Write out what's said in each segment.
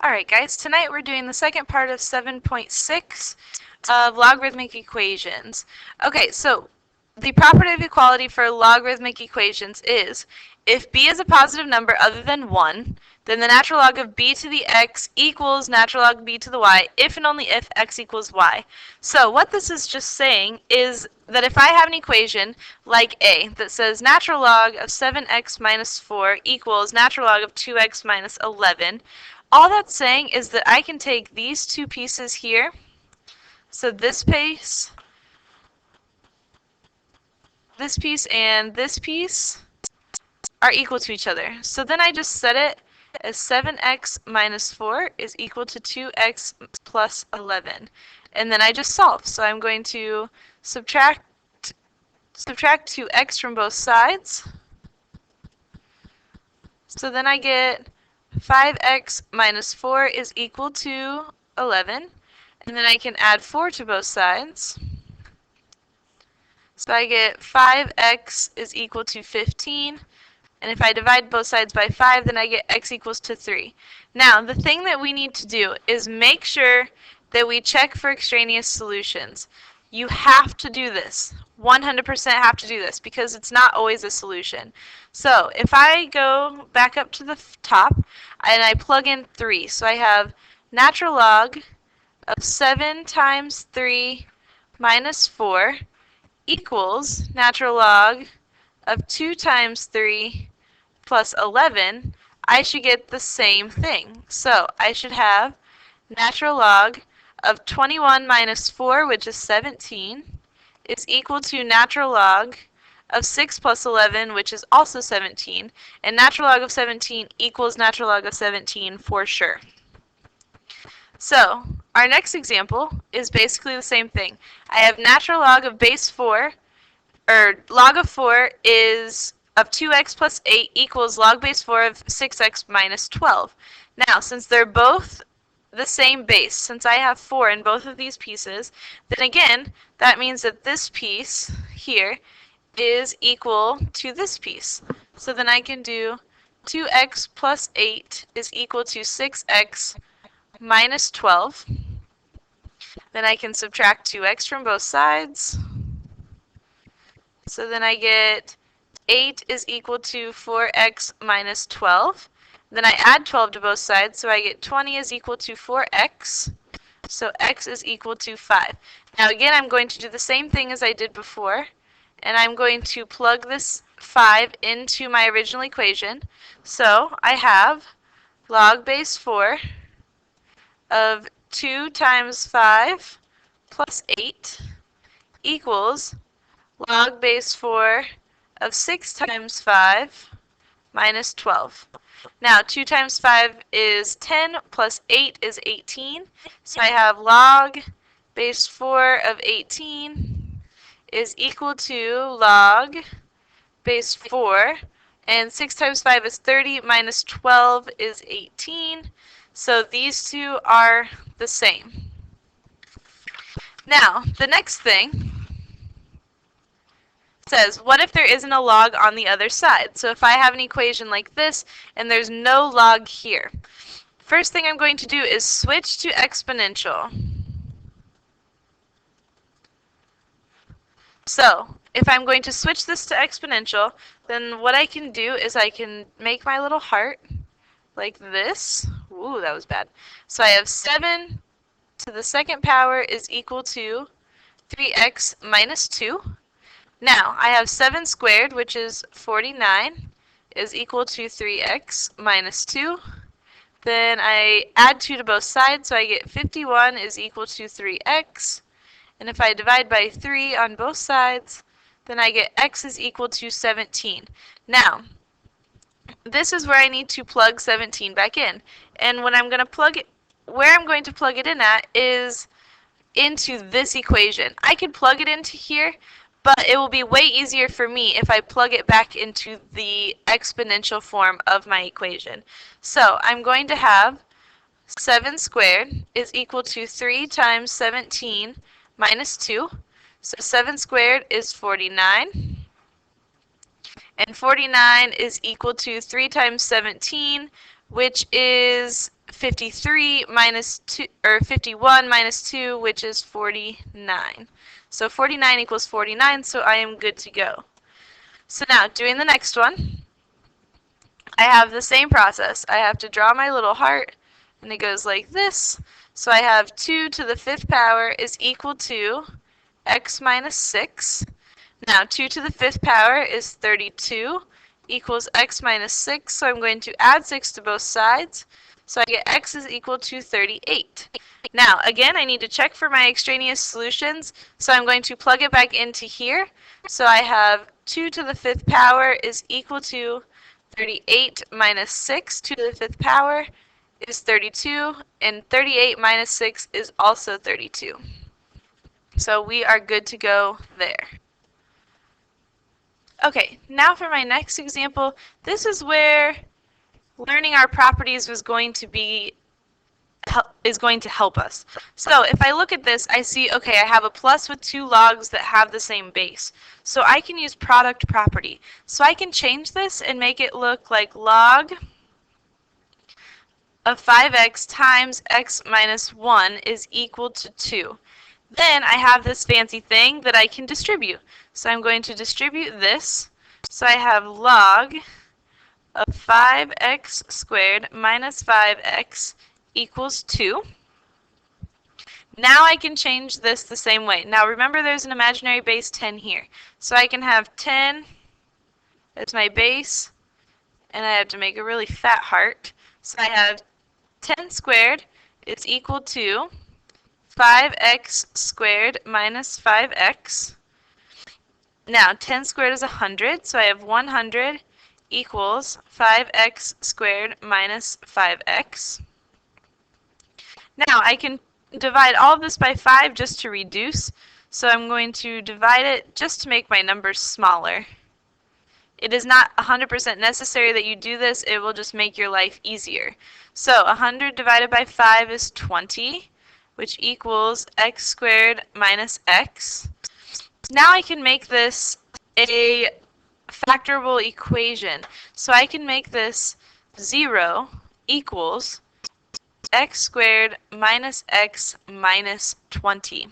Alright guys, tonight we're doing the second part of 7.6 of logarithmic equations. Okay, so the property of equality for logarithmic equations is if b is a positive number other than 1, then the natural log of b to the x equals natural log b to the y if and only if x equals y. So what this is just saying is that if I have an equation like a that says natural log of 7x minus 4 equals natural log of 2x minus 11, all that's saying is that I can take these two pieces here, so this piece and this piece are equal to each other. So then I just set it as 7x minus 4 is equal to 2x plus 11. And then I just solve. So I'm going to subtract 2x from both sides. So then I get 5x minus 4 is equal to 11. And then I can add 4 to both sides. So I get 5x is equal to 15. And if I divide both sides by 5, then I get x equals to 3. Now, the thing that we need to do is make sure that we check for extraneous solutions. You have to do this. 100% have to do this because it's not always a solution. So if I go back up to the top and I plug in 3, so I have natural log of 7 times 3 minus 4 equals natural log of 2 times 3 plus 11, I should get the same thing. So I should have natural log of 21 minus 4, which is 17, is equal to natural log of 6 plus 11, which is also 17. And natural log of 17 equals natural log of 17 for sure. So our next example is basically the same thing. I have natural log of base 4, or log of 4 is of 2x plus 8 equals log base 4 of 6x minus 12. Now, since they're both the same base, since I have 4 in both of these pieces, then again, that means that this piece here is equal to this piece. So then I can do 2x plus 8 is equal to 6x minus 12. Then I can subtract 2x from both sides. So then I get 8 is equal to 4x minus 12. Then I add 12 to both sides, so I get 20 is equal to 4x. So x is equal to 5. Now again, I'm going to do the same thing as I did before, and I'm going to plug this 5 into my original equation. So I have log base 4 of 2 times 5 plus 8 equals log base 4 of 6 times 5 minus 12. Now 2 times 5 is 10 plus 8 is 18. So I have log base 4 of 18 is equal to log base 4. And 6 times 5 is 30 minus 12 is 18. So these two are the same. Now, the next thing says, what if there isn't a log on the other side? So if I have an equation like this and there's no log here, first thing I'm going to do is switch to exponential. So if I'm going to switch this to exponential, then what I can do is I can make my little heart like this. Ooh, that was bad. So I have 7 to the second power is equal to 3x minus 2. Now, I have 7 squared, which is 49, is equal to 3x minus 2. Then I add 2 to both sides, so I get 51 is equal to 3x. And if I divide by 3 on both sides, then I get x is equal to 17. Now, this is where I need to plug 17 back in. And when I'm going to plug it, where I'm going to plug it in at is into this equation. I could plug it into here, but it will be way easier for me if I plug it back into the exponential form of my equation. So I'm going to have 7 squared is equal to 3 times 17 minus 2. So 7 squared is 49. And 49 is equal to 3 times 17, which is 53 minus 2, or 51 minus 2, which is 49. So 49 equals 49, so I am good to go. So now, doing the next one, I have the same process. I have to draw my little heart, and it goes like this. So I have 2 to the 5th power is equal to x minus 6. Now, 2 to the 5th power is 32 equals x minus 6, so I'm going to add 6 to both sides. So I get x is equal to 38. Now, again, I need to check for my extraneous solutions, so I'm going to plug it back into here. So I have 2 to the 5th power is equal to 38 minus 6. 2 to the 5th power is 32, and 38 minus 6 is also 32. So we are good to go there. Okay, now for my next example, this is where learning our properties is going to help us. So if I look at this, I see, okay, I have a plus with 2 logs that have the same base. So I can use product property. So I can change this and make it look like log of 5x times x minus 1 is equal to 2. Then I have this fancy thing that I can distribute. So I'm going to distribute this. So I have log of 5x squared minus 5x equals 2. Now I can change this the same way. Now remember there's an imaginary base 10 here. So I can have 10 as my base, and I have to make a really fat heart. So I have 10 squared is equal to 5x squared minus 5x. Now 10 squared is 100, so I have 100 equals 5x squared minus 5x. Now I can divide all of this by 5 just to reduce, so I'm going to divide it just to make my numbers smaller. It is not 100% necessary that you do this, it will just make your life easier. So 100 divided by 5 is 20, which equals x squared minus x. Now I can make this a factorable equation. So I can make this 0 equals x squared minus x minus 20.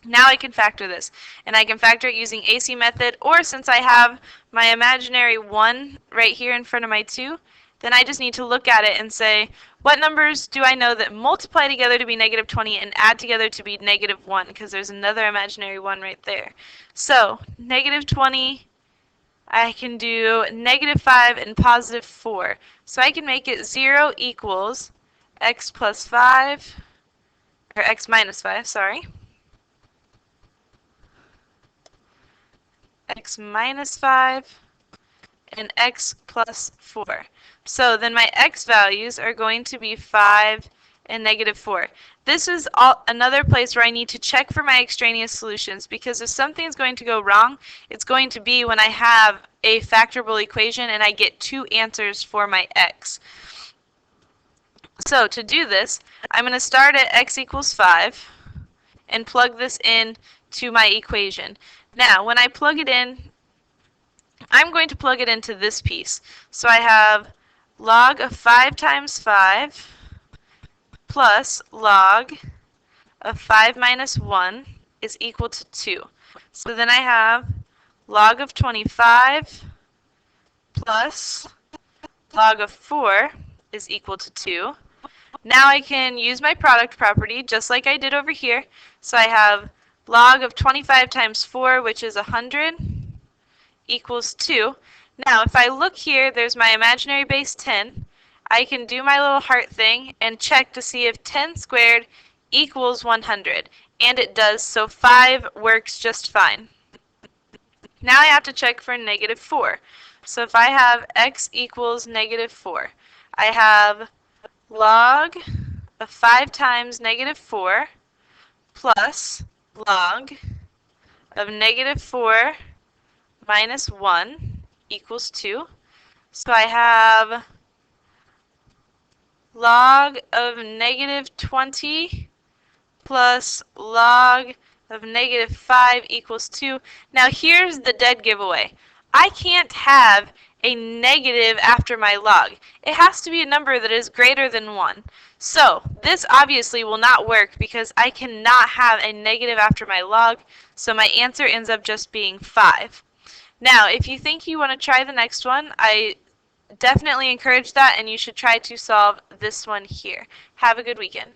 Now I can factor this, and I can factor it using AC method, or since I have my imaginary 1 right here in front of my 2, then I just need to look at it and say, what numbers do I know that multiply together to be negative 20 and add together to be negative 1, because there's another imaginary 1 right there. So, negative 20, I can do negative 5 and positive 4. So I can make it 0 equals x plus 5, or x minus 5, sorry. X minus 5 and x plus 4. So then my x values are going to be 5 and negative 4. This is another place where I need to check for my extraneous solutions, because if something is going to go wrong, it's going to be when I have a factorable equation and I get 2 answers for my x. So to do this, I'm going to start at x equals 5 and plug this in to my equation. Now, when I plug it in, I'm going to plug it into this piece. So I have log of 5 times 5 plus log of 5 minus 1 is equal to 2. So then I have log of 25 plus log of 4 is equal to 2. Now I can use my product property just like I did over here. So I have log of 25 times 4, which is 100, equals 2. Now, if I look here, there's my imaginary base 10. I can do my little heart thing and check to see if 10 squared equals 100. And it does, so 5 works just fine. Now I have to check for negative 4. So if I have x equals negative 4, I have log of 5 times negative 4 plus log of negative 4 minus 1 equals 2. So I have log of negative 20 plus log of negative 5 equals 2. Now here's the dead giveaway. I can't have a negative after my log. It has to be a number that is greater than 1. So this obviously will not work because I cannot have a negative after my log, so my answer ends up just being 5. Now, if you think you want to try the next one, I definitely encourage that, and you should try to solve this one here. Have a good weekend.